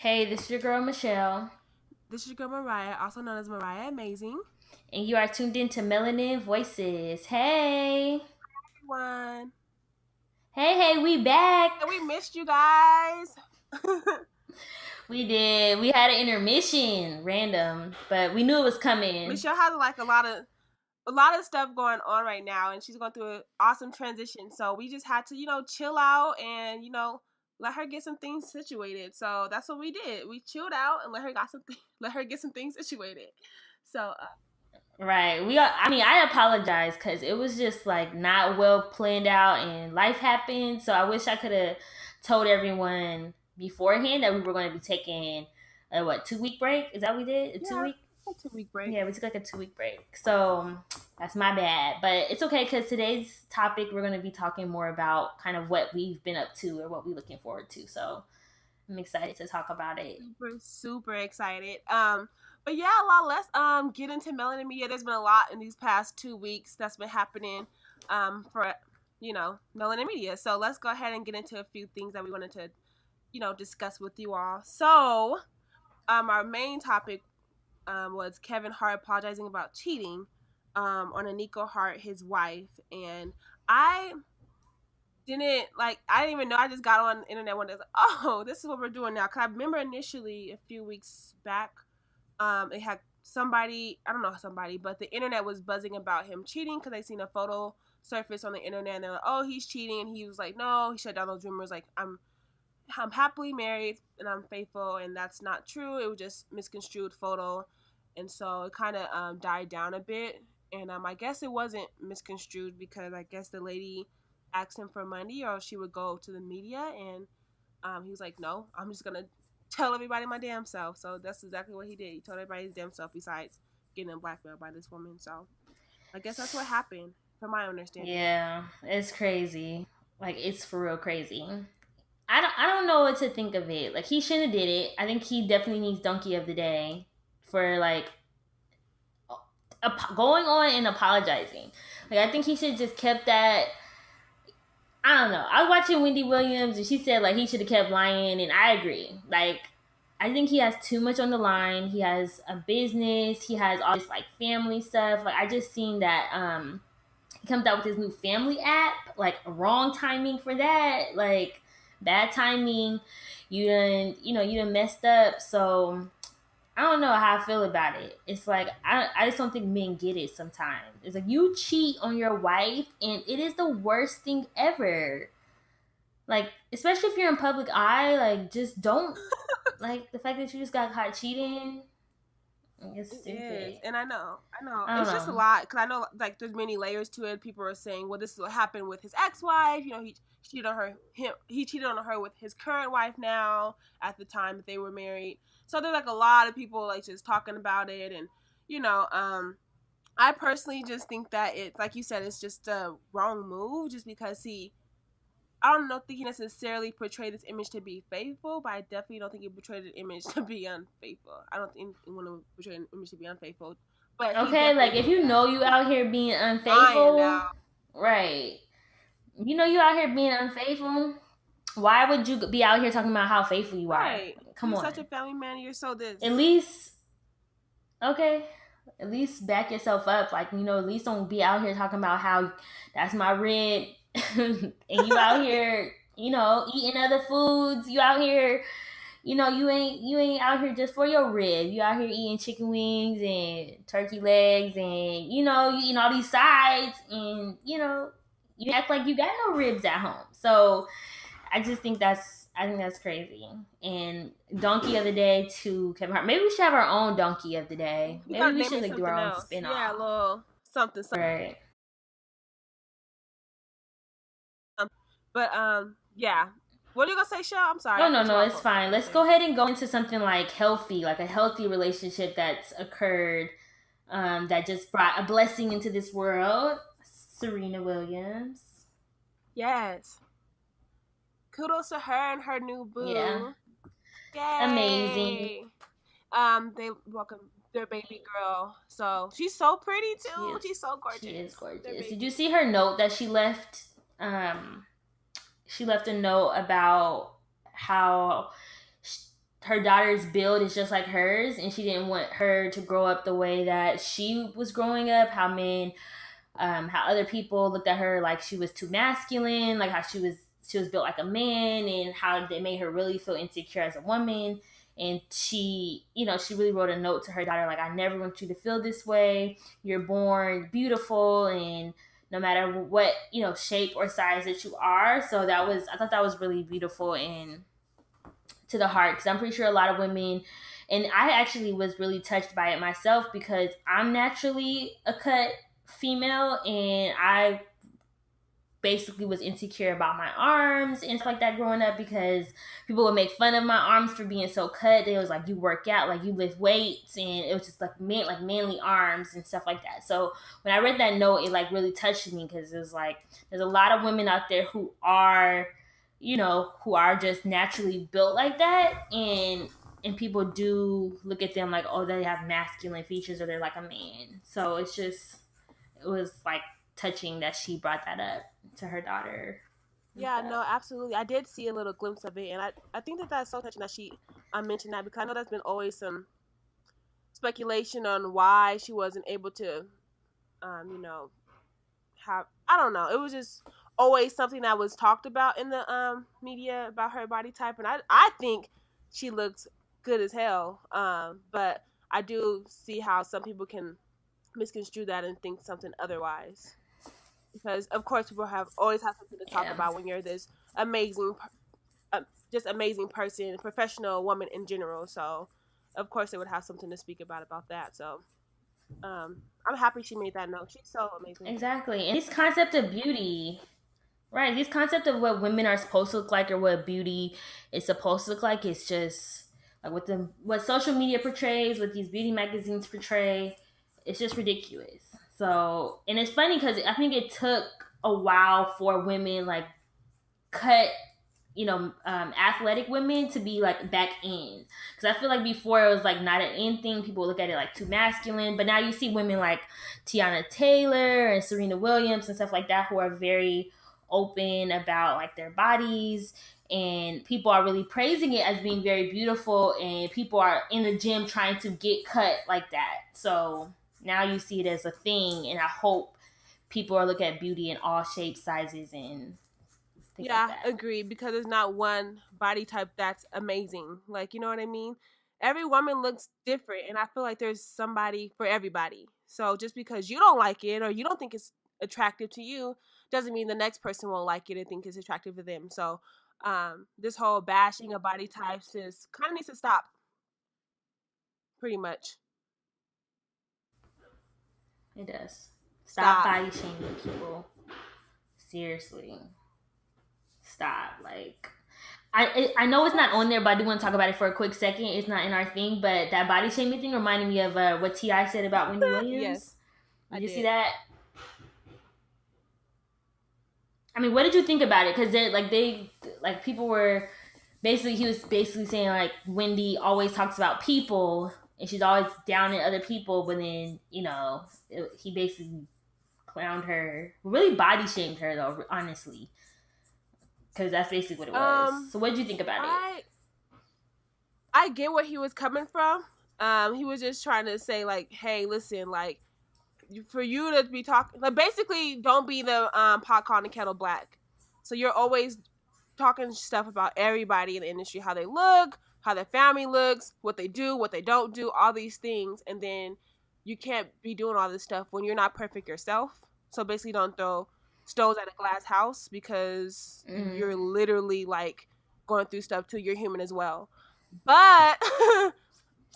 Hey, this is your girl Michelle, This is your girl Mariah, also known as Mariah Amazing. and you are tuned in to Melanin Voices. Hey, Everyone. hey, we back. And we missed you guys. We did. We had an intermission, random, but we knew it was coming. Michelle has like a lot of stuff going on right now, and she's going through an awesome transition. So we just had to, chill out and let her get some things situated. So that's what we did. We chilled out and let her get some things situated. So Right. I apologize because it was just like not well planned out and life happened. So I wish I could have told everyone beforehand that we were going to be taking a 2 week break. Is that what we did? A yeah, 2 week? a 2 week break. Yeah, we took like a 2 week break. So that's my bad. But it's okay because today's topic, we're going to be talking more about kind of what we've been up to or what we're looking forward to. So I'm excited to talk about it. Super excited. But yeah, a lot less get into melanin media. There's been a lot in these past 2 weeks that's been happening for melanin media. So let's go ahead and get into a few things that we wanted to discuss with you all. So our main topic was Kevin Hart apologizing about cheating on Aniko Hart, his wife, and I didn't even know. I just got on the internet one day, like, oh, this is what we're doing now. Because I remember initially a few weeks back, it had somebody, I don't know somebody, but the internet was buzzing about him cheating because they seen a photo surface on the internet, and they're like, oh, he's cheating, and he was like, no, he shut down those rumors, like, I'm happily married and I'm faithful, and that's not true. It was just misconstrued photo, and so it kind of died down a bit. And I guess it wasn't misconstrued because I guess the lady asked him for money or she would go to the media, and he was like, no, I'm just gonna tell everybody my damn self. So that's exactly what he did. He told everybody his damn self, besides getting blackmailed by this woman. So I guess that's what happened, from my understanding. Yeah, it's crazy. Like, it's for real crazy. I don't know what to think of it. Like, he shouldn't have did it. I think he definitely needs donkey of the day for like going on and apologizing. Like, I think he should just kept that. I don't know. I was watching Wendy Williams and she said like he should have kept lying, and I agree. Like, I think he has too much on the line. He has a business. He has all this like family stuff. Like, I just seen that he comes out with his new family app. Like, wrong timing for that. Like, bad timing. You done messed up. So I don't know how I feel about it. It's like I just don't think men get it sometimes. It's like you cheat on your wife, and it is the worst thing ever. Like, especially if you're in public eye, like, just don't. Like, the fact that you just got caught cheating, it's It stupid. is, and I know, I it's don't just a know. lot because I know like there's many layers to it. People are saying, well, this is what happened with his ex-wife. He cheated on her. He cheated on her with his current wife now at the time that they were married. So there's like a lot of people like just talking about it, and you know, I personally just think that it's like you said, it's just a wrong move, just because I don't know, think he necessarily portrayed this image to be faithful, but I definitely don't think he portrayed an image to be unfaithful. I don't think he want to portray an image to be unfaithful. But Okay, like, if you know you out here being lying unfaithful, now. right? You know you out here being unfaithful. Why would you be out here talking about how faithful you are? Right. Come You're on. such a family man. You're so this. At least, okay, at least back yourself up. Like, at least don't be out here talking about how that's my rent and you out here, eating other foods. You out here, you ain't out here just for your rib. You out here eating chicken wings and turkey legs, and you eating all these sides, and you act like you got no ribs at home. So I think that's crazy. And donkey of the day to Kevin Hart. Maybe we should have our own donkey of the day. Maybe we should do our own spin-off. Yeah, a little something. Right. But yeah. What are you gonna say, Shell? I'm sorry. No, it's fine. Let's go ahead and go into something like healthy, like a healthy relationship that's occurred, that just brought a blessing into this world. Serena Williams. Yes. Kudos to her and her new boo. Yeah. Yay. Amazing. They welcome their baby girl. So she's so pretty too. She's so gorgeous. She is gorgeous. Did you see her note that she left? She left a note about how her daughter's build is just like hers, and she didn't want her to grow up the way that she was growing up. How other people looked at her like she was too masculine, like how she was built like a man, and how they made her really feel insecure as a woman. And she really wrote a note to her daughter like, I never want you to feel this way. You're born beautiful, and no matter what shape or size that you are. So I thought that was really beautiful and to the heart, because I'm pretty sure a lot of women, and I actually was really touched by it myself, because I'm naturally a cut female, and I basically was insecure about my arms and stuff like that growing up, because people would make fun of my arms for being so cut. They was like, you work out, like you lift weights, and it was just like manly arms and stuff like that. So when I read that note, it like really touched me, because it was like, there's a lot of women out there who are just naturally built like that, and people do look at them like, oh, they have masculine features, or they're like a man. So it was like touching that she brought that up to her daughter. Yeah, no, absolutely. I did see a little glimpse of it, and I think that that's so touching that she mentioned that, because I know there's been always some speculation on why she wasn't able to, have, I don't know. It was just always something that was talked about in the media about her body type, and I think she looks good as hell. But I do see how some people can misconstrue that and think something otherwise. Because of course people always have something to talk about when you're this amazing, just amazing person, professional woman in general. So of course they would have something to speak about that. So I'm happy she made that note. She's so amazing. Exactly. And this concept of beauty, right? This concept of what women are supposed to look like, or what beauty is supposed to look like, it's just like what social media portrays, what these beauty magazines portray. It's just ridiculous. So, and it's funny because I think it took a while for women like cut, athletic women to be like back in. Because I feel like before it was like not an in thing. People would look at it like too masculine. But now you see women like Tiana Taylor and Serena Williams and stuff like that, who are very open about like their bodies, and people are really praising it as being very beautiful, and people are in the gym trying to get cut like that. So now you see it as a thing, and I hope people are looking at beauty in all shapes, sizes, and things like that. Agreed, because there's not one body type that's amazing. Like, you know what I mean? Every woman looks different, and I feel like there's somebody for everybody. So just because you don't like it or you don't think it's attractive to you doesn't mean the next person won't like it and think it's attractive to them. So this whole bashing of body types just kind of needs to stop, pretty much. It does. Stop body shaming people. Seriously. Stop. Like, I know it's not on there, but I do want to talk about it for a quick second. It's not in our thing, but that body shaming thing reminded me of what T.I. said about Wendy Williams. Yes. Did you see that? I mean, what did you think about it? Because people were he was basically saying like Wendy always talks about people, and she's always down at other people, but then he basically clowned her, really body shamed her though, honestly, because that's basically what it was. So what did you think about it? I get where he was coming from. He was just trying to say like, hey, listen, like, for you to be talking, like, basically don't be the pot calling the kettle black. So you're always talking stuff about everybody in the industry, how they look, how their family looks, what they do, what they don't do, all these things, and then you can't be doing all this stuff when you're not perfect yourself. So basically don't throw stones at a glass house, because you're literally like going through stuff too. You're human as well. But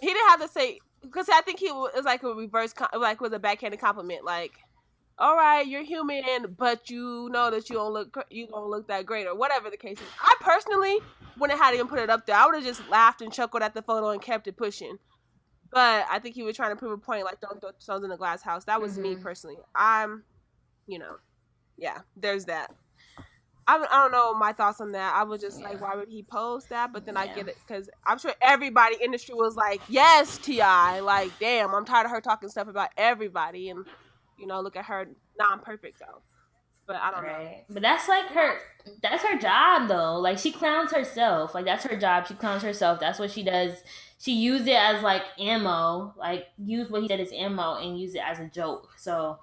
he didn't have to say, because I think it was like a reverse, like it was a backhanded compliment. Like, all right, you're human, but you know that you don't look that great, or whatever the case is. I personally wouldn't have even put it up there. I would have just laughed and chuckled at the photo and kept it pushing. But I think he was trying to prove a point, like, don't throw stones in a glass house. That was me personally. There's that. I don't know my thoughts on that. I was just like, why would he post that? But then I get it, because I'm sure everybody in the industry was like, yes, T.I. Like, damn, I'm tired of her talking stuff about everybody. And, look at her, non-perfect, though. But I don't know. Right. But that's her job though. Like she clowns herself. Like that's her job. She clowns herself. That's what she does. She used it as like ammo. Like use what he said as ammo and use it as a joke. So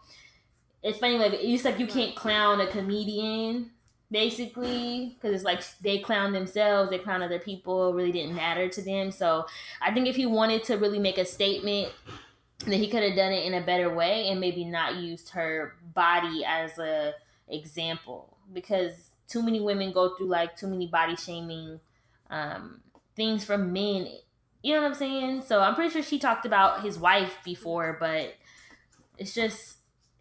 it's funny, like it's like you can't clown a comedian basically because it's like they clown themselves, they clown other people, it really didn't matter to them. So I think if he wanted to really make a statement, then he could have done it in a better way and maybe not used her body as a example, because too many women go through like too many body shaming um, things from men, you know what I'm saying? So I'm pretty sure she talked about his wife before, but it's just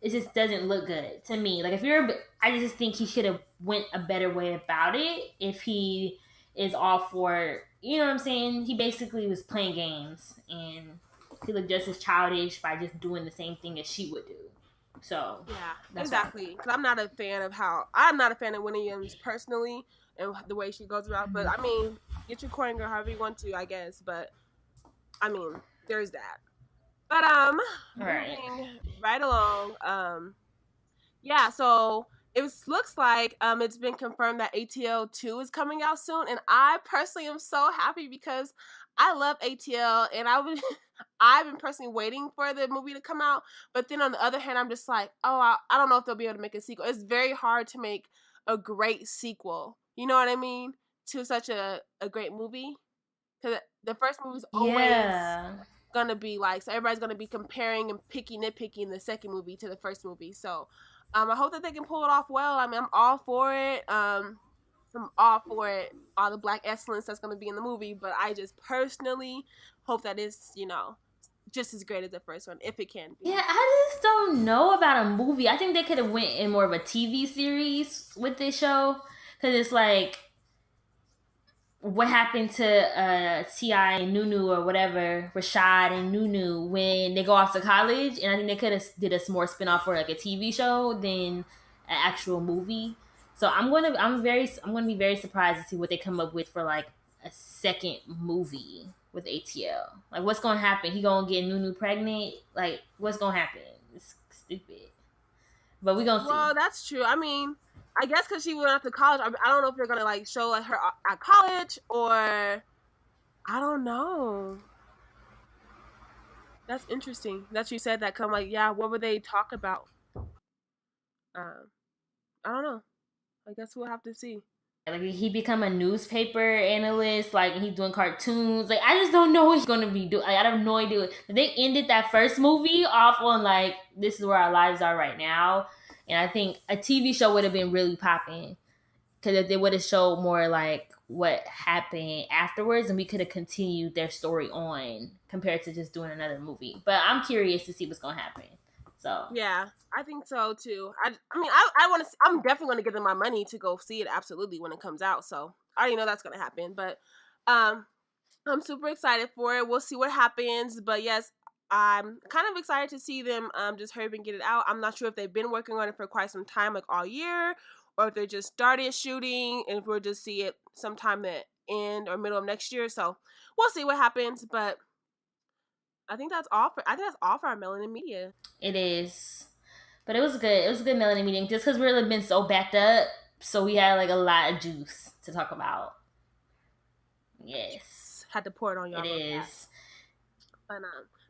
it just doesn't look good to me. Like if you're, I just think he should have went a better way about it. If he is all for, you know what I'm saying? He basically was playing games, and he looked just as childish by just doing the same thing as she would do. So yeah, exactly. Because I'm not a fan of Winnie Williams personally and the way she goes about. But I mean, get your coin girl however you want to, I guess. But I mean, there's that. But moving right along. Yeah, so it looks like it's been confirmed that ATL 2 is coming out soon, and I personally am so happy because I love ATL, and I've been personally waiting for the movie to come out. But then on the other hand, I'm just like, oh, I don't know if they'll be able to make a sequel. It's very hard to make a great sequel. You know what I mean? To such a great movie, because the first movie's always gonna be like, so everybody's gonna be comparing and nitpicking the second movie to the first movie. So I hope that they can pull it off well. I mean, I'm all for it. I'm all for it, all the black excellence that's gonna be in the movie, but I just personally hope that it's, just as great as the first one, if it can be. Yeah, I just don't know about a movie. I think they could have went in more of a TV series with this show, because it's like what happened to T.I. and Nunu or whatever, Rashad and Nunu, when they go off to college, and I think they could have did a more spinoff for like a TV show than an actual movie. So I'm gonna be very surprised to see what they come up with for like a second movie with ATL. Like what's gonna happen? He gonna get Nunu pregnant? Like what's gonna happen? It's stupid. But we gonna see. Well, that's true. I mean, I guess because she went off to college, I don't know if they're gonna like show like her at college, or I don't know. That's interesting that you said that. Come like, yeah, what would they talk about? I don't know. I guess we'll have to see. Like he become a newspaper analyst, like he's doing cartoons. Like I just don't know what he's gonna be doing. Like, I have no idea. They ended that first movie off on like this is where our lives are right now, and I think a TV show would have been really popping, because they would have showed more like what happened afterwards, and we could have continued their story on compared to just doing another movie. But I'm curious to see what's gonna happen. So yeah, I think so too. I mean, I want to. I'm definitely going to give them my money to go see it. Absolutely, when it comes out. So I already know that's going to happen. But I'm super excited for it. We'll see what happens. But yes, I'm kind of excited to see them just hurry up and get it out. I'm not sure if they've been working on it for quite some time, like all year, or if they just started shooting, and if we'll just see it sometime at end or middle of next year. So we'll see what happens. But I think that's all for our Melanin Media. It is. But it was good. It was a good Melanin meeting just because we've been so backed up. So we had like a lot of juice to talk about. Yes. Had to pour it on y'all. It is. But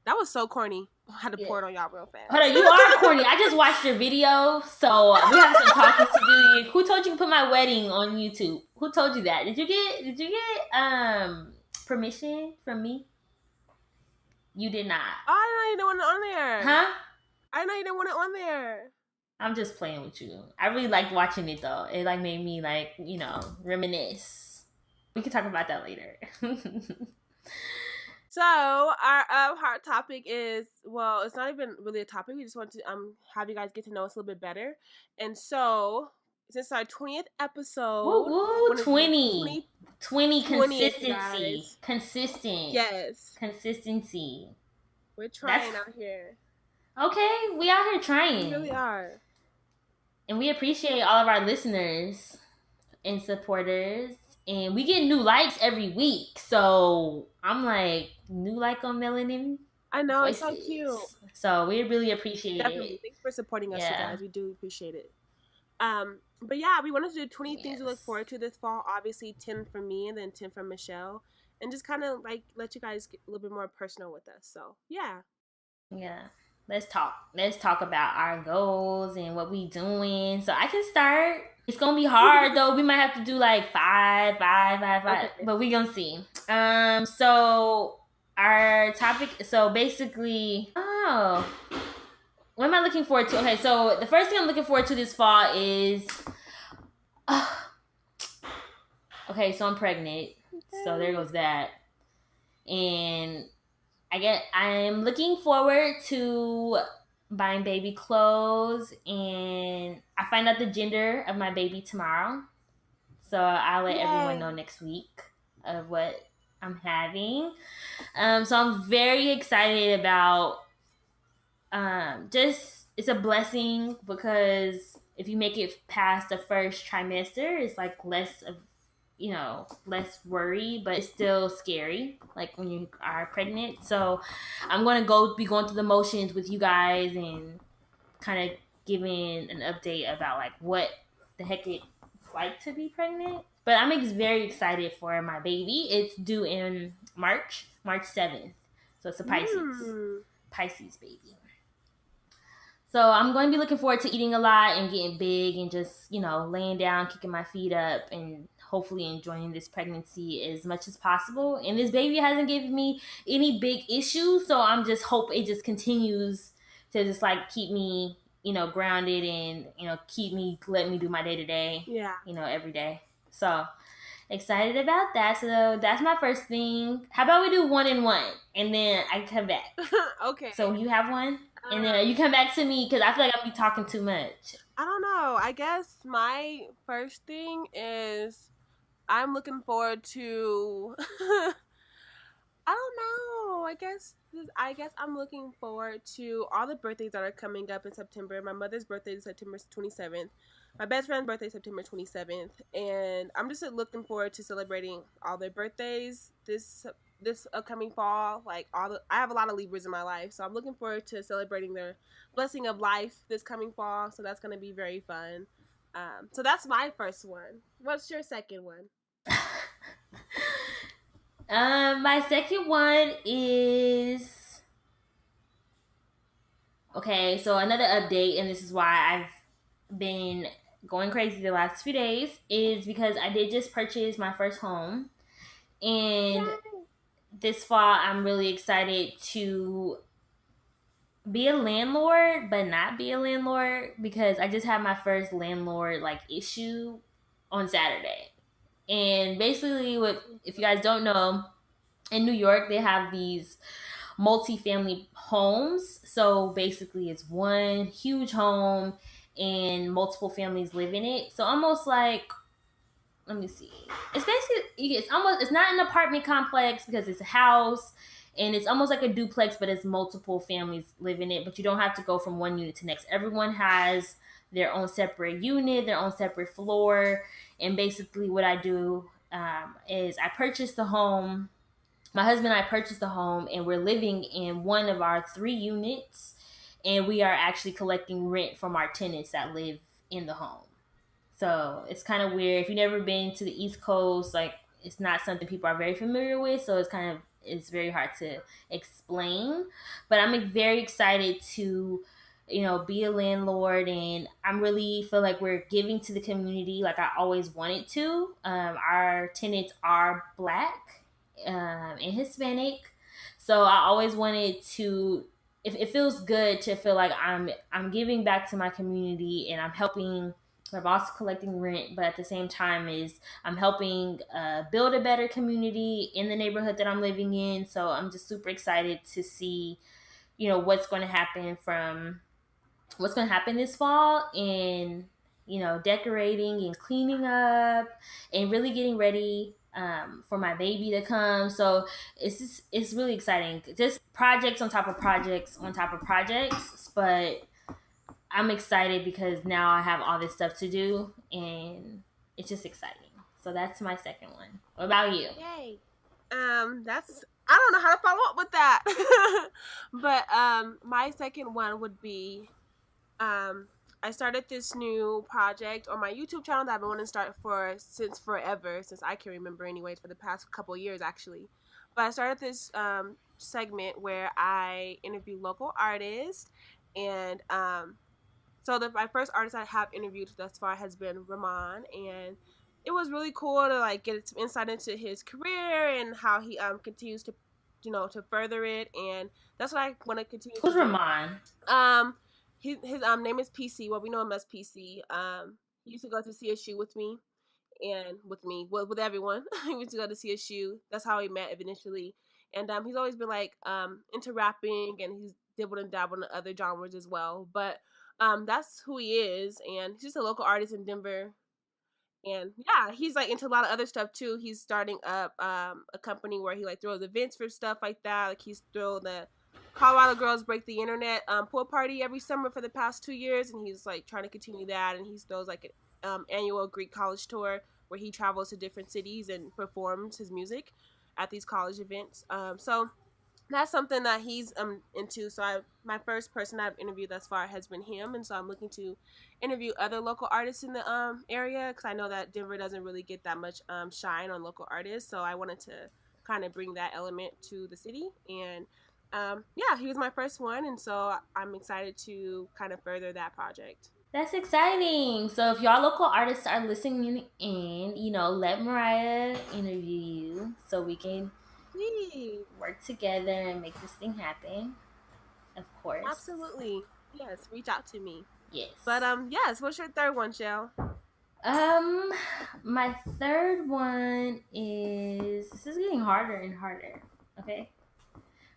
that was so corny. I had to pour it on y'all real fast. Hold on, you are corny. I just watched your video, so we have some talking to do. Who told you to put my wedding on YouTube? Who told you that? Did you get permission from me? You did not. Oh, I didn't know you didn't want it on there. Huh? I know you didn't want it on there. I'm just playing with you. I really liked watching it though. It like made me like, reminisce. We can talk about that later. So our hard topic is, well, it's not even really a topic. We just want to have you guys get to know us a little bit better. And so since our 20th episode, woo, 20 consistency. Guys. Consistent. Yes. Consistency. We're trying out here. Okay, we out here trying. We really are. And we appreciate all of our listeners and supporters. And we get new likes every week. So I'm like, new like on Melanin. I know, voices. It's so cute. So we really appreciate it. Thanks for supporting us, you guys. We do appreciate it. But yeah, we wanted to do 20 things to look forward to this fall. Obviously, 10 from me and then 10 from Michelle, and just kind of like let you guys get a little bit more personal with us. So yeah. Let's talk. Let's talk about our goals and what we doing. So I can start. It's gonna be hard though. We might have to do like five, okay. But we gonna see. So our topic. So basically, what am I looking forward to? Okay, so the first thing I'm looking forward to this fall is. Okay, so I'm pregnant. So there goes that. And I'm looking forward to buying baby clothes, and I find out the gender of my baby tomorrow. So I'll let everyone know next week of what I'm having. So I'm very excited about just it's a blessing because if you make it past the first trimester, it's like less of less worry, but it's still scary, like when you are pregnant. So I'm going to be going through the motions with you guys and kind of giving an update about like what the heck it's like to be pregnant. But I'm very excited for my baby. It's due in March 7th. So it's a Pisces baby. So I'm going to be looking forward to eating a lot and getting big and just, laying down, kicking my feet up, and hopefully enjoying this pregnancy as much as possible. And this baby hasn't given me any big issues, so I'm just hope it just continues to just like keep me, grounded and, let me do my day to day, every day. So excited about that. So that's my first thing. How about we do 1 and 1 and then I come back? Okay. So you have one? And then you come back to me because I feel like I'm be talking too much. I don't know. I guess my first thing is I'm looking forward to. I don't know. I guess I'm looking forward to all the birthdays that are coming up in September. My mother's birthday is September 27th. My best friend's birthday is September 27th, and I'm just looking forward to celebrating all their birthdays this upcoming fall. Like I have a lot of Libras in my life, so I'm looking forward to celebrating their blessing of life this coming fall. So that's gonna be very fun. So that's my first one. What's your second one? My second one is okay. So another update, and this is why I've been going crazy the last few days, is because I did just purchase my first home, and this fall I'm really excited to be a landlord, but not be a landlord because I just had my first landlord like issue on Saturday. And basically, if you guys don't know, in New York they have these multi-family homes. So basically, it's one huge home and multiple families live in it. So almost like, let me see. It's basically it's not an apartment complex because it's a house. And it's almost like a duplex, but it's multiple families live in it. But you don't have to go from one unit to next. Everyone has their own separate unit, their own separate floor. And basically what I do is I purchase the home. My husband and I purchased the home, and we're living in one of our 3 units. And we are actually collecting rent from our tenants that live in the home. So it's kind of weird. If you've never been to the East Coast, like it's not something people are very familiar with. So it's very hard to explain. But I'm very excited to, be a landlord, and I'm really feel like we're giving to the community like I always wanted to. Our tenants are Black and Hispanic, so I always wanted to. It feels good to feel like I'm giving back to my community and I'm helping. I'm also collecting rent, but at the same time I'm helping build a better community in the neighborhood that I'm living in. So I'm just super excited to see, what's going to happen this fall, and decorating and cleaning up and really getting ready for my baby to come. So it's really exciting. Just projects on top of projects on top of projects, but I'm excited because now I have all this stuff to do, and it's just exciting. So that's my second one. What about you? Yay! That's I don't know how to follow up with that, but my second one would be, I I started this new project on my YouTube channel that I've been wanting to start since forever, since I can remember anyways, for the past couple of years actually. But I started this segment where I interview local artists, and my first artist I have interviewed thus far has been Ramon, and it was really cool to like get some insight into his career and how he continues to to further it, and that's what I want to continue. Who's Ramon? His name is PC. Well, we know him as PC. He used to go to CSU with me, and with everyone. He used to go to CSU. That's how he met initially, and he's always been like into rapping, and he's dabbled and dabbled in other genres as well. But that's who he is, and he's just a local artist in Denver. And yeah, he's like into a lot of other stuff too. He's starting up a company where he like throws events for stuff like that. Like he's thrown the Colorado Girls Break the Internet pool party every summer for the past 2 years, and he's like trying to continue that. And he throws like an annual Greek college tour where he travels to different cities and performs his music at these college events. So that's something that he's into. So my first person I've interviewed thus far has been him, and so I'm looking to interview other local artists in the area, because I know that Denver doesn't really get that much shine on local artists. So I wanted to kind of bring that element to the city, and yeah, he was my first one, and so I'm excited to kind of further that project. That's exciting. So if y'all local artists are listening in, let Mariah interview you so we can work together and make this thing happen. Of course. Absolutely. Yes, reach out to me. Yes. But yes, what's your third one, Shell? My third one is, this is getting harder and harder. Okay.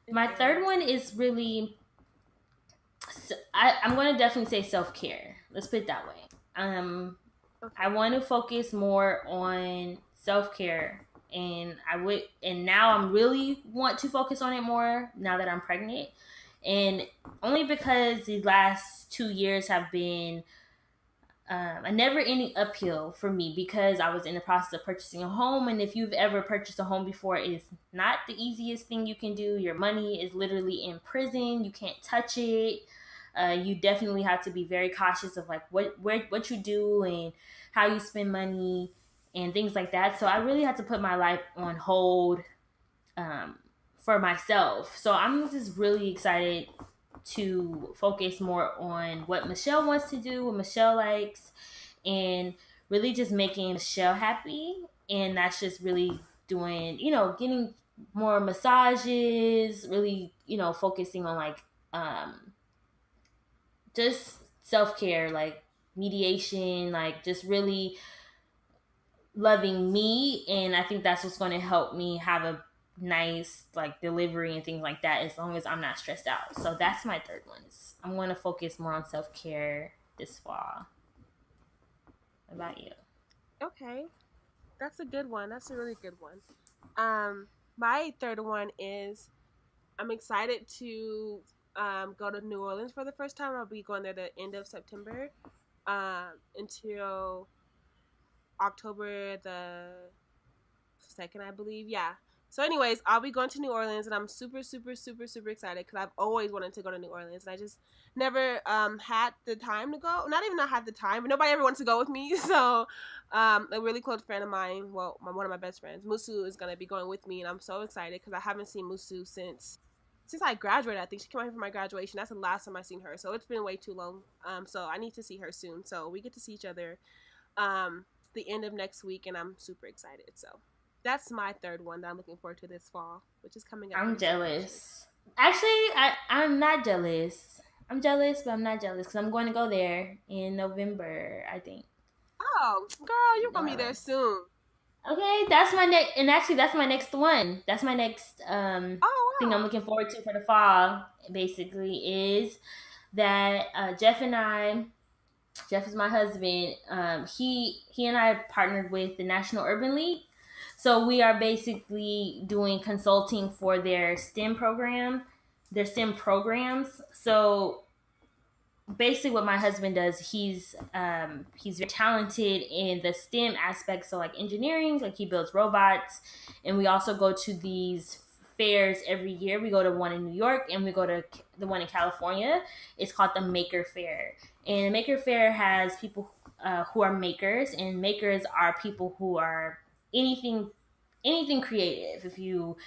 My third one is really, I'm going to definitely say self-care. Let's put it that way. Okay. I want to focus more on self-care, and now I'm really want to focus on it more now that I'm pregnant, and only because the last 2 years have been a never-ending uphill for me, because I was in the process of purchasing a home. And if you've ever purchased a home before, it's not the easiest thing you can do. Your money is literally in prison. You can't touch it. You definitely have to be very cautious of like what you do and how you spend money and things like that. So I really had to put my life on hold for myself. So I'm just really excited to focus more on what Michelle wants to do, what Michelle likes, and really just making Michelle happy. And that's just really doing, getting more massages, really, focusing on like just self-care, like mediation, like just really loving me. And I think that's what's going to help me have a nice like delivery and things like that, as long as I'm not stressed out. So that's my third one. I'm going to focus more on self-care this fall. What about you? Okay, that's a good one. That's a really good one. My third one is, I'm excited to go to New Orleans for the first time. I'll be going there the end of September until October the 2nd, I believe. Yeah. So anyways, I'll be going to New Orleans, and I'm super, super, super, super excited, because I've always wanted to go to New Orleans, and I just never had the time to go. Not even not had the time, but nobody ever wants to go with me. So a really close friend of mine, one of my best friends, Musu, is going to be going with me, and I'm so excited because I haven't seen Musu since I graduated. I think she came out here for my graduation. That's the last time I've seen her, so it's been way too long. So I need to see her soon. So we get to see each other the end of next week, and I'm super excited. So that's my third one that I'm looking forward to this fall, which is coming up. I'm jealous. Actually, I'm not jealous. I'm jealous, but I'm not jealous, because I'm going to go there in November, I think. Oh, girl, you're going to be there soon. Okay, that's my next, and actually that's my next one. That's my next thing I'm looking forward to for the fall, basically, is that Jeff is my husband. He and I partnered with the National Urban League. So we are basically doing consulting for their STEM programs. So basically what my husband does, he's very talented in the STEM aspect. So like engineering, like he builds robots. And we also go to these fairs every year. We go to one in New York, and we go to the one in California. It's called the Maker Fair. And the Maker Faire has people who are makers, and makers are people who are anything creative. If you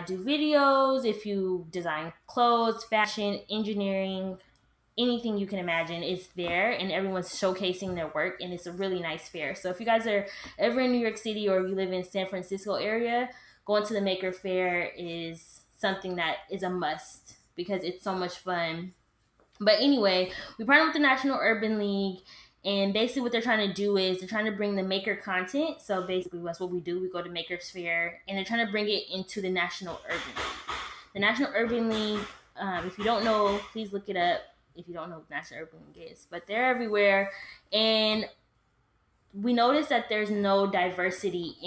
do videos, if you design clothes, fashion, engineering, anything you can imagine is there, and everyone's showcasing their work, and it's a really nice fair. So if you guys are ever in New York City or you live in San Francisco area, going to the Maker Faire is something that is a must because it's so much fun. But anyway, we partnered with the National Urban League, and basically what they're trying to do is they're trying to bring the maker content. So basically that's what we do. We go to Maker's Fair, and they're trying to bring it into the National Urban League. The National Urban League, if you don't know, please look it up if you don't know what National Urban League is. But they're everywhere, and we noticed that there's no diversity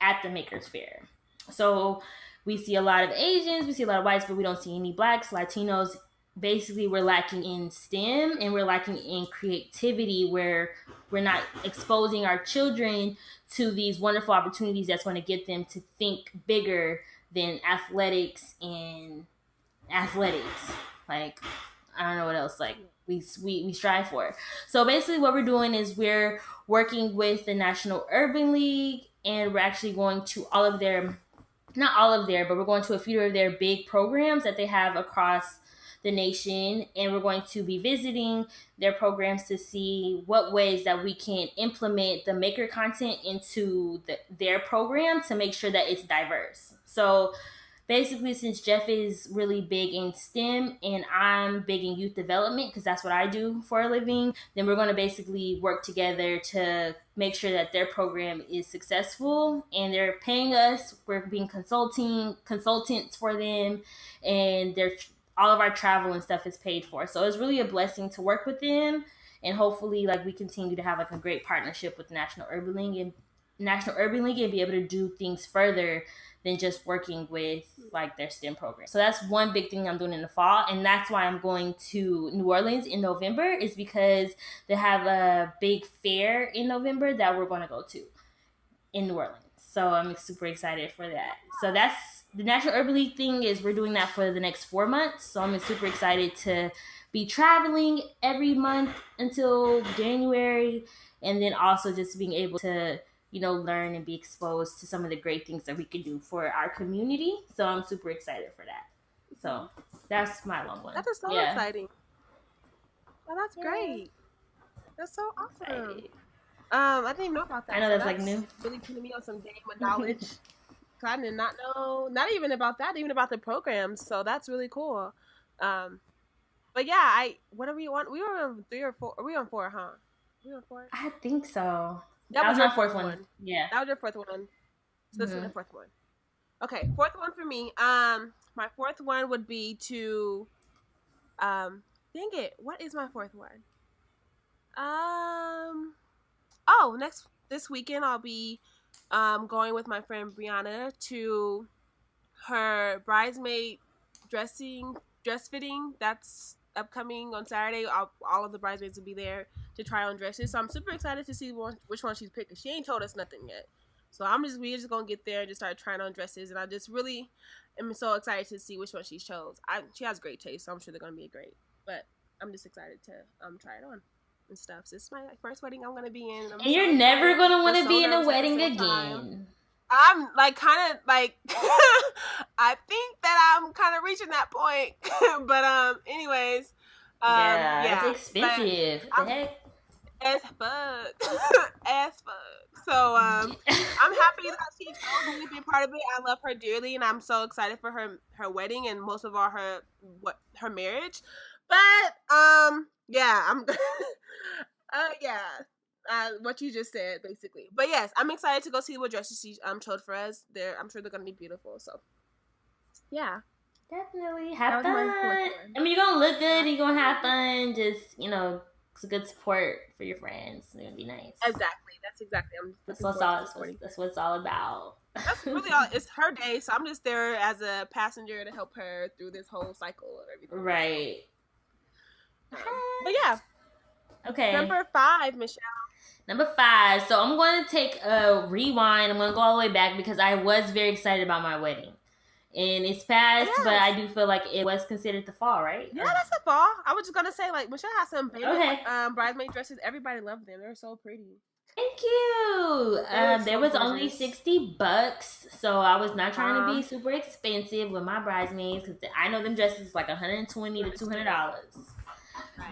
at the Maker's Fair. So we see a lot of Asians, we see a lot of whites, but we don't see any blacks, Latinos. Basically, we're lacking in STEM, and we're lacking in creativity, where we're not exposing our children to these wonderful opportunities that's going to get them to think bigger than athletics. Like, I don't know what else, like, we strive for. So basically what we're doing is we're working with the National Urban League, and we're actually going to but we're going to a few of their big programs that they have across the nation, and we're going to be visiting their programs to see what ways that we can implement the maker content into their program to make sure that it's diverse. So basically, since Jeff is really big in STEM and I'm big in youth development, because that's what I do for a living, then we're going to basically work together to make sure that their program is successful, and they're paying us. We're being consultants for them, and all of our travel and stuff is paid for. So it's really a blessing to work with them, and hopefully, like, we continue to have like a great partnership with National Urban League and be able to do things further than just working with like their STEM program. So that's one big thing I'm doing in the fall, and that's why I'm going to New Orleans in November, is because they have a big fair in November that we're going to go to in New Orleans. So I'm super excited for that. So that's the National Urban League thing, is we're doing that for the next 4 months. So I'm super excited to be traveling every month until January, and then also just being able to learn and be exposed to some of the great things that we can do for our community. So I'm super excited for that. So that's my long one. That is so exciting. Well, that's great. That's so awesome. I didn't even know about that. I know that's like new. Really putting me on some game with knowledge. I did not know, not even about that, even about the programs. So that's really cool. But yeah, what are we on? We were on 3 or 4. Are we on 4, huh? We on 4? I think so. That was my fourth one. Yeah. That was your 4th one. So this is the 4th one. Okay, 4th one for me. My 4th one would be to, dang it, what is my 4th one? This weekend I'll be going with my friend Brianna to her bridesmaid dress fitting that's upcoming on Saturday. All of the bridesmaids will be there to try on dresses, so I'm super excited to see which one she's picked. She ain't told us nothing yet, so we're just gonna get there and just start trying on dresses, and I just really am so excited to see which one she chose. She has great taste, so I'm sure they're gonna be great, but I'm just excited to try it on and stuff. So this is my first wedding I'm gonna be in, and you're never gonna want to be in a wedding again. I'm like kind of like I think that I'm kind of reaching that point, but anyways, it's expensive. The heck? As fuck. So I'm happy that she chose me to be a part of it. I love her dearly, and I'm so excited for her wedding, and most of all her marriage. But yeah, I'm what you just said, basically. But yes, I'm excited to go see what dresses she chose for us. I'm sure they're gonna be beautiful. So yeah, definitely have fun. I mean, you're gonna look good. You're gonna have fun. Just it's a good support for your friends. It's gonna be nice. Exactly. That's exactly. That's what it's all about. That's really all. It's her day, so I'm just there as a passenger to help her through this whole cycle of everything. Right. But yeah. Okay. Number 5, Michelle. Number 5. So I'm going to take a rewind. I'm going to go all the way back because I was very excited about my wedding. And it's past, but Yes. I do feel like it was considered the fall, right? Yeah, that's the fall. I was just gonna say, like, Michelle has some baby Okay. bridesmaid dresses. Everybody loved them. They're so pretty. Thank you. They're There so was only gorgeous. $60, so I was not trying to be super expensive with my bridesmaids because I know them dresses like $120 to $200.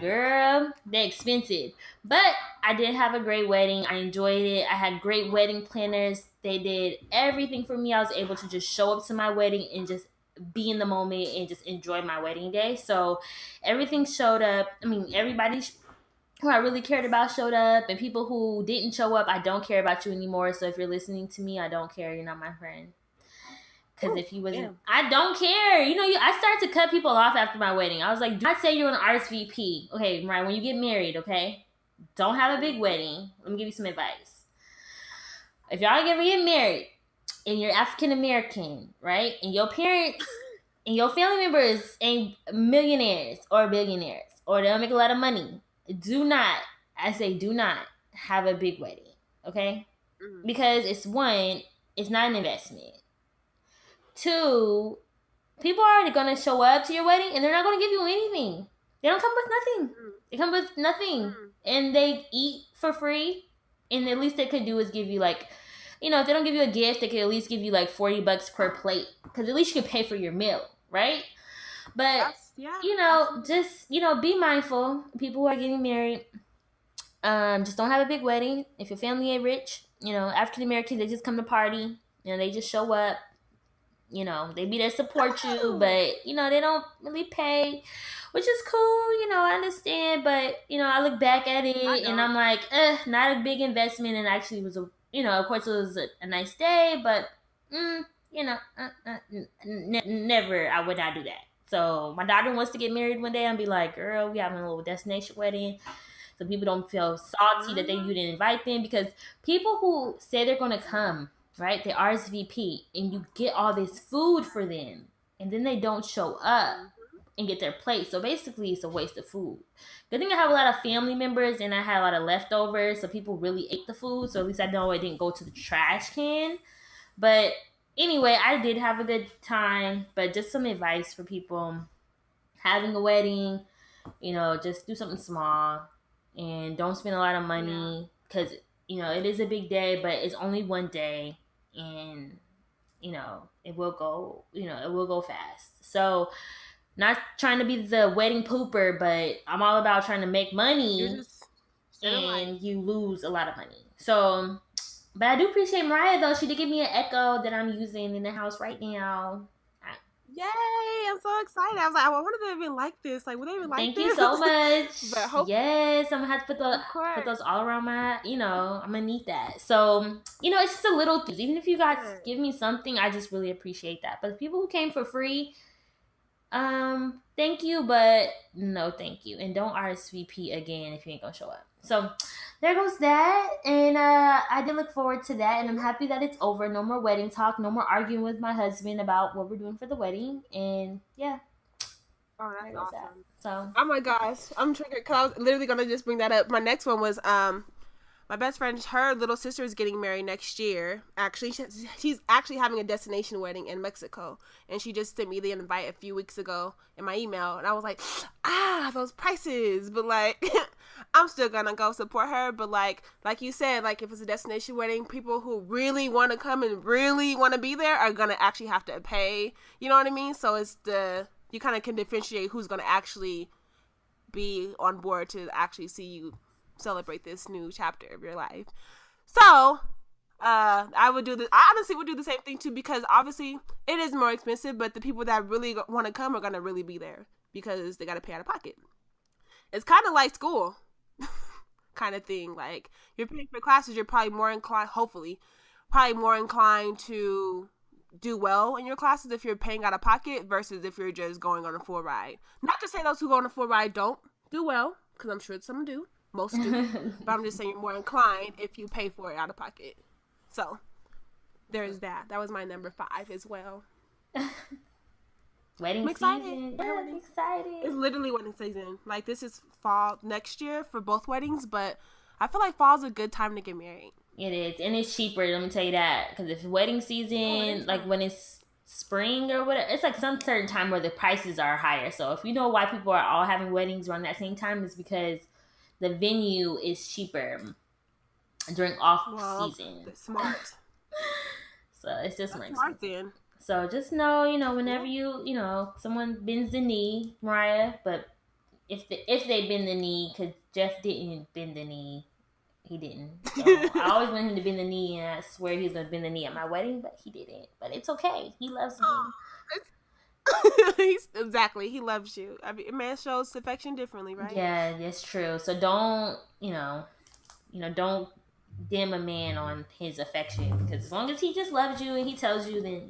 Girl, they're expensive. But I did have a great wedding. I enjoyed it. I had great wedding planners. They did everything for me. I was able to just show up to my wedding and just be in the moment and just enjoy my wedding day. So everything showed up. I mean, everybody who I really cared about showed up, and people who didn't show up, I don't care about you anymore. So if you're listening to me, I don't care. You're not my friend. Because if you wasn't, I don't care. You know, I started to cut people off after my wedding. I was like, do not say you're an RSVP. Okay, Mariah, when you get married, okay? Don't have a big wedding. Let me give you some advice. If y'all ever get married and you're African American, right? And your parents and your family members ain't millionaires or billionaires or they don't make a lot of money, do not have a big wedding, okay? Because it's not an investment. Two, people are already gonna show up to your wedding and they're not gonna give you anything. They don't come with nothing. They come with nothing. And they eat for free. And the least they could do is give you like, you know, if they don't give you a gift, they could at least give you like $40 per plate. Because at least you can pay for your meal, right? But you know, just, you know, be mindful. People who are getting married, just don't have a big wedding. If your family ain't rich, you know, African Americans, they just come to party. You know, they just show up. You know, they be there to support you, but, you know, they don't really pay, which is cool. You know, I understand, but, you know, I look back at it and I'm like, not a big investment. And actually was you know, of course it was a nice day, but, you know, never, I would not do that. So my daughter wants to get married one day and be like, girl, we having a little destination wedding. So people don't feel salty that you didn't invite them, because people who say they're going to come, right? They RSVP and you get all this food for them and then they don't show up and get their plate. So basically it's a waste of food. Good thing I have a lot of family members and I had a lot of leftovers, so people really ate the food. So at least I know it didn't go to the trash can. But anyway, I did have a good time. But just some advice for people having a wedding, you know, just do something small and don't spend a lot of money, because, you know, it is a big day, but it's only one day. And, you know, it will go fast. So not trying to be the wedding pooper, but I'm all about trying to make money and you lose a lot of money. So, but I do appreciate Mariah though. She did give me an Echo that I'm using in the house right now. Yay! I'm so excited. I was like, I wonder if they even like this. Like, would they even like this? Thank you so much. Yes, I'm gonna have to put those all around my, you know, I'm gonna need that. So, you know, it's just a little thing. Even if you guys give me something, I just really appreciate that. But the people who came for free, thank you, but no thank you. And don't RSVP again if you ain't gonna show up. So there goes that. And I did look forward to that, and I'm happy that it's over. No more wedding talk, no more arguing with my husband about what we're doing for the wedding. And yeah. Oh, that's awesome. So, oh my gosh, I'm triggered because I was literally gonna just bring that up. My next one was my best friend, her little sister is getting married next year. Actually, she's actually having a destination wedding in Mexico, and she just sent me the invite a few weeks ago in my email, and I was like, those prices. But like, I'm still gonna go support her. But like you said, like if it's a destination wedding, people who really want to come and really want to be there are gonna actually have to pay. You know what I mean? So it's you kind of can differentiate who's gonna actually be on board to actually see you celebrate this new chapter of your life. So I honestly would do the same thing too, because obviously it is more expensive, but the people that really want to come are gonna really be there because they got to pay out of pocket. It's kind of like school kind of thing. Like, you're paying for classes, you're probably more inclined to do well in your classes if you're paying out of pocket versus if you're just going on a full ride. Not to say those who go on a full ride don't do well, because I'm sure some do. Most do. But I'm just saying you're more inclined if you pay for it out of pocket. So, there's that. That was my number 5 as well. Wedding season. Yeah, I'm excited. It's literally wedding season. Like, this is fall next year for both weddings, but I feel like fall's a good time to get married. It is. And it's cheaper, let me tell you that. Because if wedding season, like when it's spring or whatever. It's like some certain time where the prices are higher. So if you know why people are all having weddings around that same time, is because the venue is cheaper during off Well, season. that's smart. So it's just That's more smart expensive. then. So just know, whenever someone bends the knee, Mariah, but if they bend the knee, because Jeff didn't bend the knee, he didn't. So I always wanted him to bend the knee, and I swear he was gonna bend the knee at my wedding, but he didn't. But it's okay. He loves me. Exactly. He loves you. I mean, a man shows affection differently, right? Yeah, that's true. So don't don't dim a man on his affection, because as long as he just loves you and he tells you, then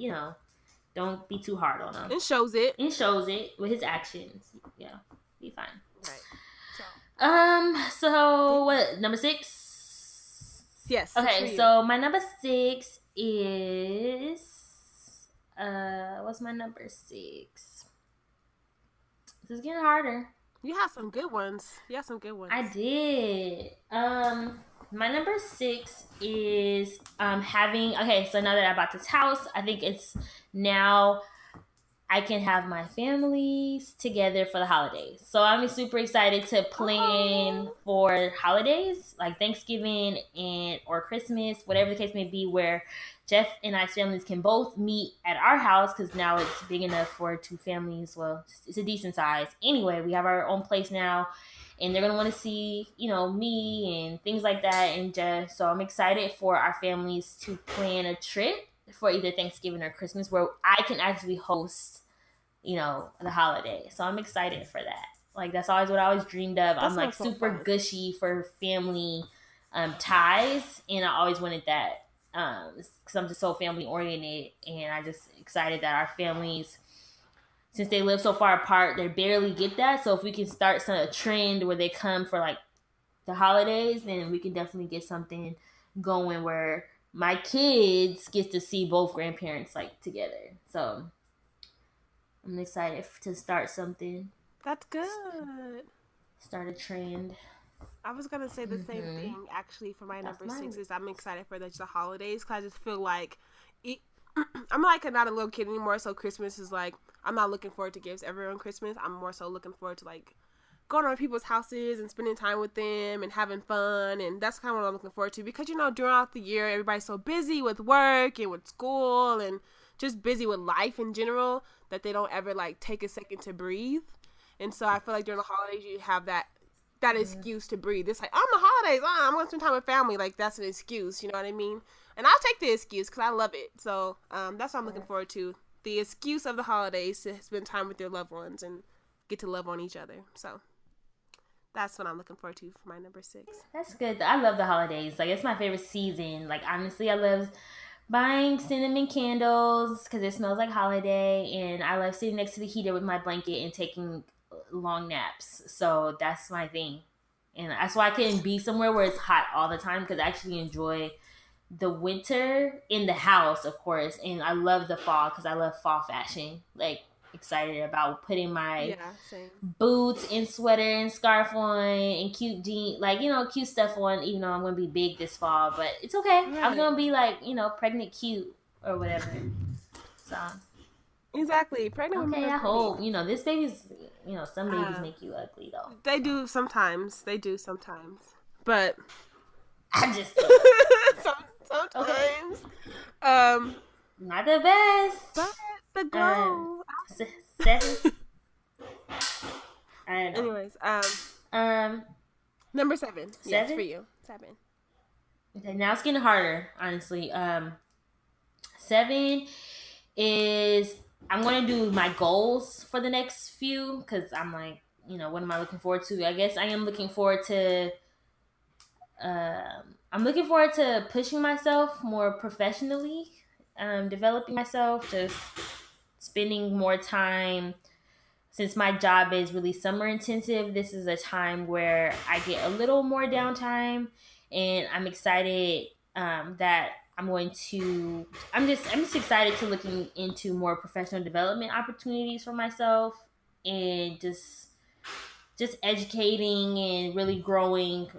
don't be too hard on him. And shows it. And shows it with his actions. Yeah, be fine. Right. So what, number 6? Yes. Okay, so my number 6 is what's my number 6? This is getting harder. You have some good ones. I did. My number 6 is having. Okay, so now that I bought this house, I think it's now I can have my families together for the holidays. So I'm super excited to plan for holidays like Thanksgiving or Christmas, whatever the case may be, where Jeff and I's families can both meet at our house, because now it's big enough for 2 families. Well, it's a decent size. Anyway, we have our own place now, and they're going to want to see, me and things like that. And Jeff, so I'm excited for our families to plan a trip for either Thanksgiving or Christmas where I can actually host, the holiday. So I'm excited for that. Like, that's always what I always dreamed of. I'm like super gushy for family ties, and I always wanted that because I'm just so family oriented, and I just excited that our families, since they live so far apart, they barely get that. So if we can start a trend where they come for like the holidays, then we can definitely get something going where my kids get to see both grandparents like together. So I'm excited to start something. That's good. Start a trend. I was gonna say the same thing actually for my number 6 is I'm excited for the holidays, because I just feel like I'm like not a little kid anymore. So Christmas is like, I'm not looking forward to gifts every on Christmas. I'm more so looking forward to like going to people's houses and spending time with them and having fun. And that's kind of what I'm looking forward to, because throughout the year everybody's so busy with work and with school and just busy with life in general that they don't ever like take a second to breathe. And so I feel like during the holidays you have that excuse to breathe. It's like, the holidays, I'm going to spend time with family. Like, that's an excuse, you know what I mean? And I'll take the excuse because I love it. So that's what I'm looking forward to. The excuse of the holidays to spend time with your loved ones and get to love on each other. So that's what I'm looking forward to for my number 6. That's good. I love the holidays. Like, it's my favorite season. Like, honestly, I love buying cinnamon candles because it smells like holiday. And I love sitting next to the heater with my blanket and taking long naps. So that's my thing. And that's why I couldn't be somewhere where it's hot all the time, because I actually enjoy the winter in the house, of course. And I love the fall because I love fall fashion. Like, excited about putting my boots and sweater and scarf on and cute jeans, like, cute stuff on, even though I'm going to be big this fall. But it's okay. Right. I'm going to be like, pregnant cute or whatever. So. Exactly. Pregnant women. Okay, I hope. This baby's, some babies make you ugly, though. They do sometimes. But I just sometimes. Okay. Not the best. But the girl. 7. I don't know. Anyways, number 7. 7? Yes, for you. 7. Okay, now it's getting harder, honestly. 7 is, I'm going to do my goals for the next few, because I'm like, what am I looking forward to? I guess I am looking forward to, pushing myself more professionally, developing myself, just spending more time. Since my job is really summer intensive, this is a time where I get a little more downtime, and I'm excited that I'm just excited to looking into more professional development opportunities for myself, and just educating and really growing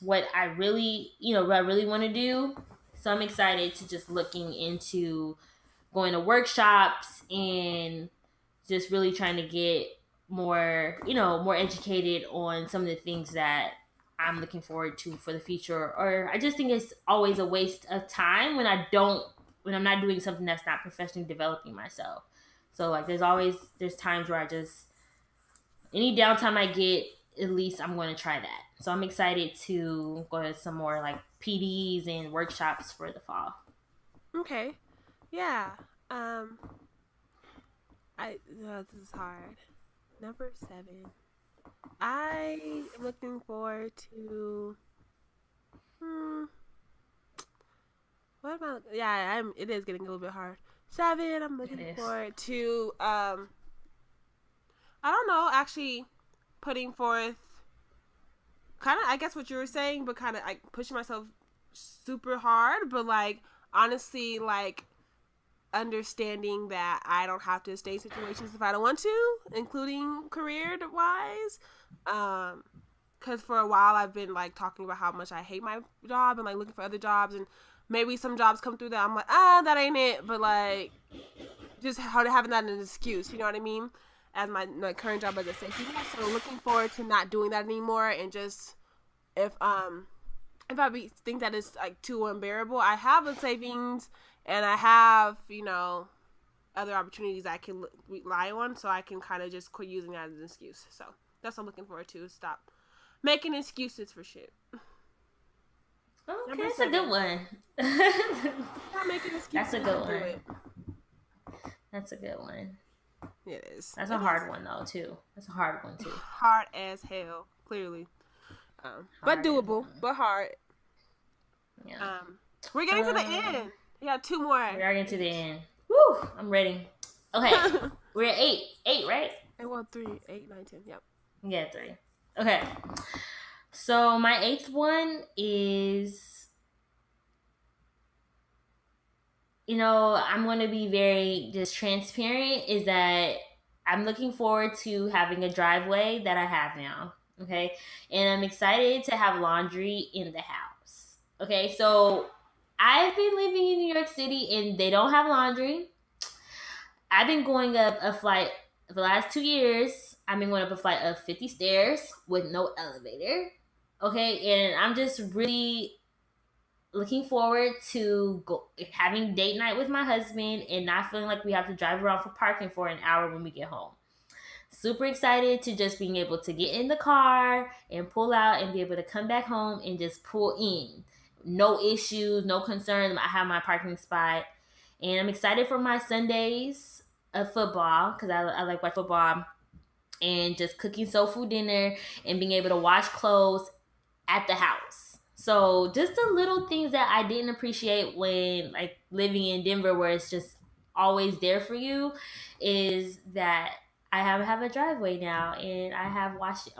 what I really want to do. So I'm excited to just looking into going to workshops and just really trying to get more, more educated on some of the things that I'm looking forward to for the future. Or I just think it's always a waste of time when I'm not doing something that's not professionally developing myself. So like there's times where I just, any downtime I get, at least I'm going to try that. So I'm excited to go to some more like PDs and workshops for the fall. Okay. Yeah. This is hard. Number 7. I am looking forward to. What about? Yeah, it is getting a little bit hard. 7. I'm looking forward to. I don't know. Actually, putting forth. Kind of, I guess what you were saying, but kind of like pushing myself super hard. But like honestly, like understanding that I don't have to stay in situations if I don't want to, including career wise. Because for a while I've been like talking about how much I hate my job and like looking for other jobs, and maybe some jobs come through that I'm like, that ain't it. But like just having that as an excuse, you know what I mean? As my current job as a safety net. So looking forward to not doing that anymore, and just if I think that is like too unbearable, I have a savings and I have other opportunities I can rely on, so I can kind of just quit using that as an excuse. So that's what I'm looking forward to. Stop making excuses for shit. Okay, that's a good one. Not making excuses. That's a good one. That's a good one. It is. That's a hard one though too. That's a hard one too. Hard as hell, clearly. But doable, but hard. Yeah. We're getting to the end. We got 2 more. We are getting to the end. Woo! I'm ready. Okay. We're at 8. 8, right? 3, 8, 9, 10. Yep. Yeah, 3. Okay. So my 8th one is, I'm going to be very just transparent, is that I'm looking forward to having a driveway that I have now. Okay. And I'm excited to have laundry in the house. Okay. So I've been living in New York City and they don't have laundry. I've been going up a flight for the last 2 years. I've been going up a flight of 50 stairs with no elevator. Okay. And I'm just really looking forward to having date night with my husband and not feeling like we have to drive around for parking for an hour when we get home. Super excited to just being able to get in the car and pull out and be able to come back home and just pull in. No issues, no concerns. I have my parking spot. And I'm excited for my Sundays of football because I like watch football, and just cooking soul food dinner and being able to wash clothes at the house. So just the little things that I didn't appreciate when like living in Denver, where it's just always there for you, is that I have a driveway now, and I'm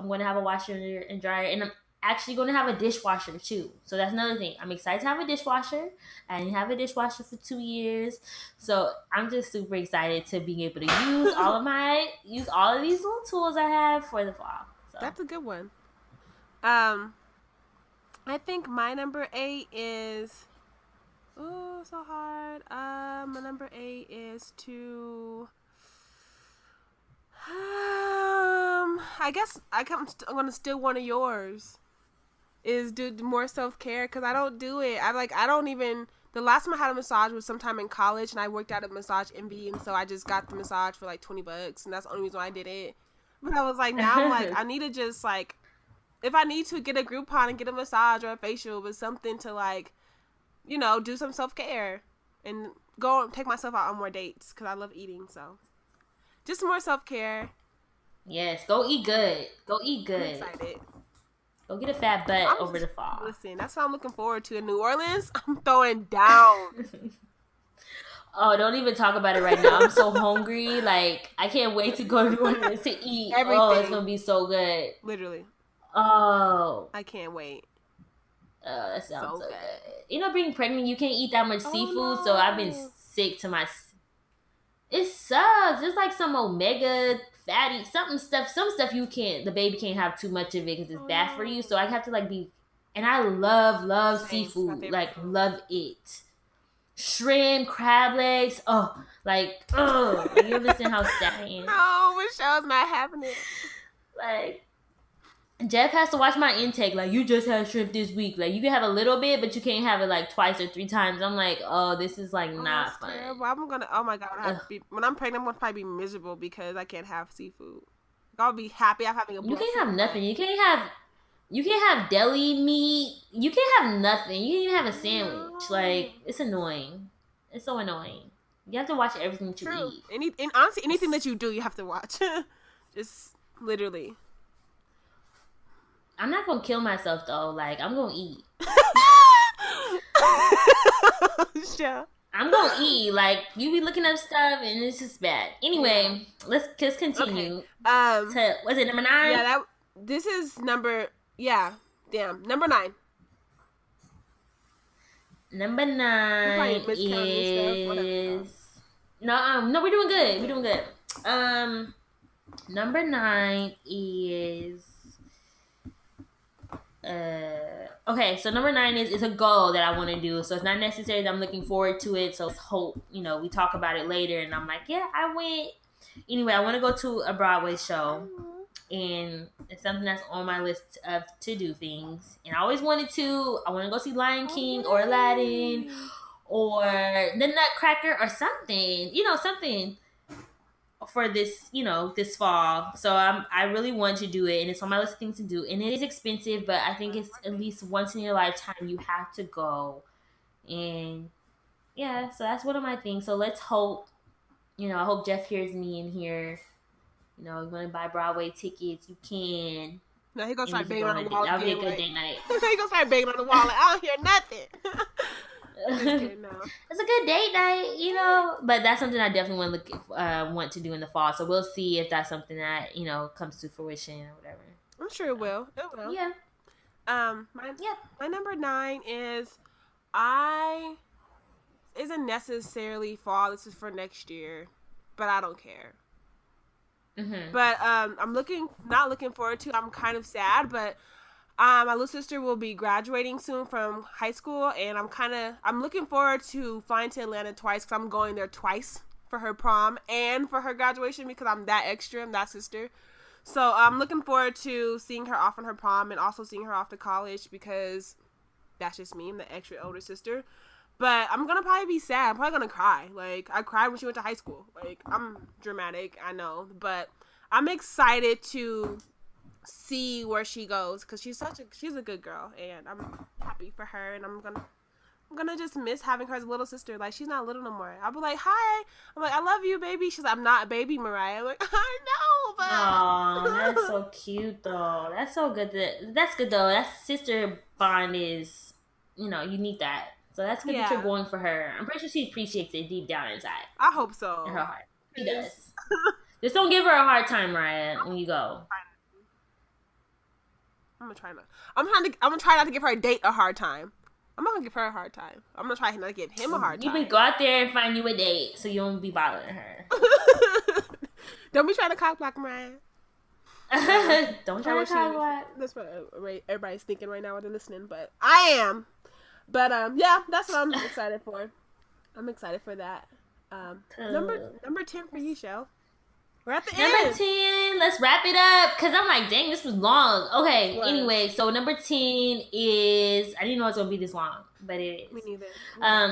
going to have a washer and dryer, and I'm actually going to have a dishwasher too. So that's another thing. I'm excited to have a dishwasher. I didn't have a dishwasher for 2 years. So I'm just super excited to be able to use all of these little tools I have for the fall. So. That's a good one. I think my number 8 is, so hard. My number 8 is to, I guess I'm going to steal one of yours, is do more self-care, because I don't do it. The last time I had a massage was sometime in college, and I worked at a massage MB, and so I just got the massage for like $20, and that's the only reason why I did it. But I was like, now I'm like, I need to just like, if I need to get a Groupon and get a massage or a facial, but something to like, do some self-care and go and take myself out on more dates, because I love eating. So just more self-care. Yes, go eat good. Go eat good. I'm excited. Go get a fat butt over the fall. Listen, that's what I'm looking forward to. In New Orleans, I'm throwing down. Oh, don't even talk about it right now. I'm so hungry. Like, I can't wait to go to New Orleans to eat. Everything. Oh, it's going to be so good. Literally. Oh. I can't wait. Oh, that sounds so good. Being pregnant, you can't eat that much seafood, no. So I've been sick to my... It sucks. There's like some omega fatty, some stuff the baby can't have too much of it because it's bad for you. So I have to like be... And I love seafood. Like, love it. shrimp, crab legs. Oh, like, oh, you understand how sad I am? No, Michelle's not having it. Like, Jeff has to watch my intake. Like, you just had shrimp this week. Like, you can have a little bit, but you can't have it like twice or 3 times. I'm like, oh, this is like not fun. Terrible. I'm gonna. Oh my god! When I'm pregnant, I'm gonna probably be miserable because I can't have seafood. I'll be happy I'm having a. You can't have nothing. You can't have deli meat. You can't have nothing. You can't even have a sandwich. Like, it's annoying. It's so annoying. You have to watch everything that you eat. And honestly, anything that you do, you have to watch. Just literally. I'm not gonna kill myself though. Like, I'm gonna eat. Sure. I'm gonna eat. Like, you be looking up stuff and it's just bad. Anyway, let's continue. Okay. Was it number 9? Yeah, this is number. Yeah, damn, number 9. Number 9 is no, we're doing good. We're doing good. Number 9 is okay, so number 9 is a goal that I want to do. So it's not necessary that I'm looking forward to it. So let's hope, we talk about it later. And I'm like, yeah, I went. Anyway, I want to go to a Broadway show. And it's something that's on my list of to-do things. And I always wanted to. I want to go see Lion King or Aladdin or The Nutcracker or something. Something for this, this fall. So I really want to do it, and it's on my list of things to do. And it is expensive, but I think it's at least once in your lifetime you have to go. And yeah, so that's one of my things. So let's hope, I hope Jeff hears me in here. You want to buy Broadway tickets, you can. No, he gonna start banging on the wall. That'll be a good date night. He gonna start banging on the wall. Like, I don't hear nothing. It's a good date night, but that's something I definitely want to do in the fall. So we'll see if that's something that comes to fruition or whatever. I'm sure it will. It will. Yeah. My number 9 is isn't necessarily fall. This is for next year, but I don't care. Mm-hmm. But I'm not looking forward to. I'm kind of sad, but my little sister will be graduating soon from high school, and I'm looking forward to flying to Atlanta twice because I'm going there twice for her prom and for her graduation because I'm that extra. I'm that sister. So I'm looking forward to seeing her off on her prom and also seeing her off to college because that's just me. I'm the extra older sister. But I'm going to probably be sad. I'm probably going to cry. Like, I cried when she went to high school. Like, I'm dramatic, I know. But I'm excited to see where she goes because she's a good girl. And I'm happy for her. And I'm gonna just miss having her as a little sister. Like, she's not little no more. I'll be like, hi. I'm like, I love you, baby. She's like, I'm not a baby, Mariah. I'm like, I know, but... Oh, that's so cute, though. That's so good. That's good, though. That sister bond is, you need that. So that's good that you're going for her. I'm pretty sure she appreciates it deep down inside. I hope so. In her heart. She does. Just don't give her a hard time, Mariah, when you go. I'm gonna try not to give her a date a hard time. I'm not gonna give her a hard time. I'm gonna try not to give him a hard time. You can go out there and find you a date so you don't be bothering her. Don't be trying to cock block Mariah. Don't try to cock block. That's what everybody's thinking right now while they're listening, but I am. But yeah, that's what I'm excited for. I'm excited for that. Number 10 for you, Shell. We're at the end. Number 10. Let's wrap it up because I'm like, dang, this was long. Okay. What? Anyway, so number 10 is I didn't know it was gonna be this long, but it is. Me neither.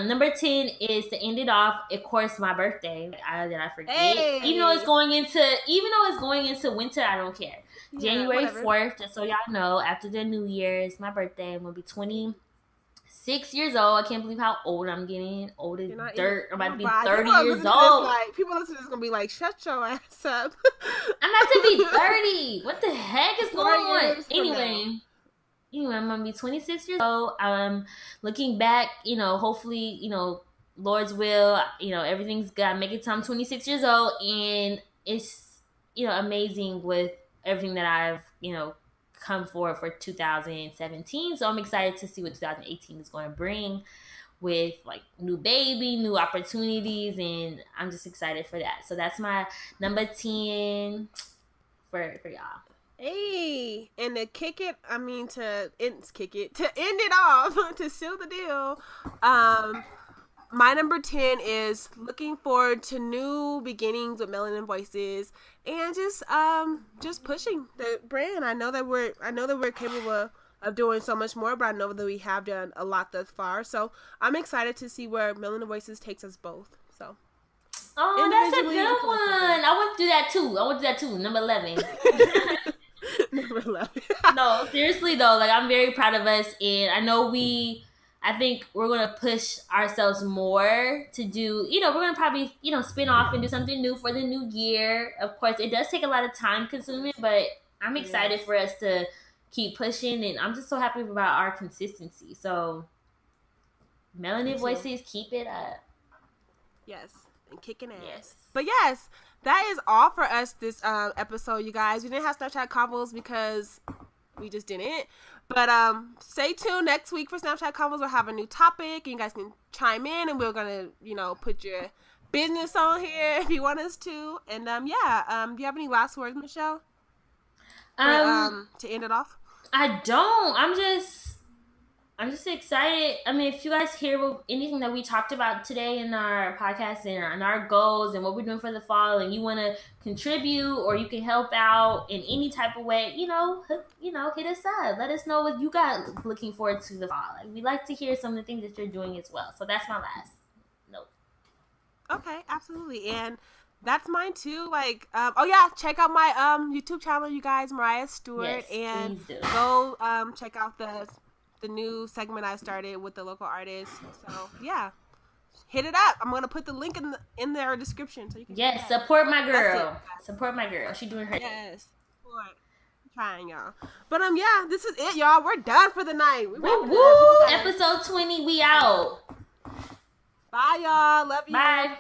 Number 10 is to end it off. Of course, my birthday. Did I forget? Hey. Even though it's going into winter, I don't care. Yeah, January 4th. Just so y'all know, after the New Year, it's my birthday. I'm gonna be 26 years old. I can't believe how old I'm getting. Old as dirt. I'm about to be 30 years old. People listening to this gonna be like, shut your ass up. I'm about to be 30. What the heck is going on? Anyway, I'm gonna be 26 years old. Looking back, hopefully, Lord's will, everything's gotta make it till I'm 26 years old, and it's, amazing with everything that I've, come for 2017. So I'm excited to see what 2018 is going to bring with like new baby, new opportunities, and I'm just excited for that. So that's my number 10 for y'all. Hey, and to end it off, to seal the deal, My number 10 is looking forward to new beginnings with Melanin Voices and just pushing the brand. I know that we're capable of doing so much more, but I know that we have done a lot thus far. So I'm excited to see where Melanin Voices takes us both. So that's a good one. I want to do that too. Number 11. Number 11. No, seriously though, like I'm very proud of us, and I think we're gonna push ourselves more to do. We're gonna probably spin off and do something new for the new year. Of course, it does take a lot of time consuming, but I'm excited for us to keep pushing, and I'm just so happy about our consistency. So, Melanin Voices, keep it up. Yes, and kicking ass. Yes. But yes, that is all for us this episode, you guys. We didn't have Snapchat Convos because we just didn't. But stay tuned next week for Snapchat Convos. We'll have a new topic, and you guys can chime in, and we're gonna, put your business on here if you want us to. And do you have any last words, Michelle? To end it off? I don't. I'm just excited. I mean, if you guys hear anything that we talked about today in our podcast and our goals and what we're doing for the fall, and you want to contribute or you can help out in any type of way, hit us up. Let us know what you got looking forward to the fall. Like, we'd like to hear some of the things that you're doing as well. So that's my last note. Okay, absolutely. And that's mine too. Like, check out my YouTube channel, you guys, Mariah Stewart, and go check out the new segment I started with the local artists. So yeah, hit it up. I'm gonna put the link in their description so you can. Support my girl. Support my girl. She doing her. Yes, support. I'm trying, y'all. But this is it, y'all. We're done for the night. Woo! Episode 20. We out. Bye, y'all. Love you. Bye.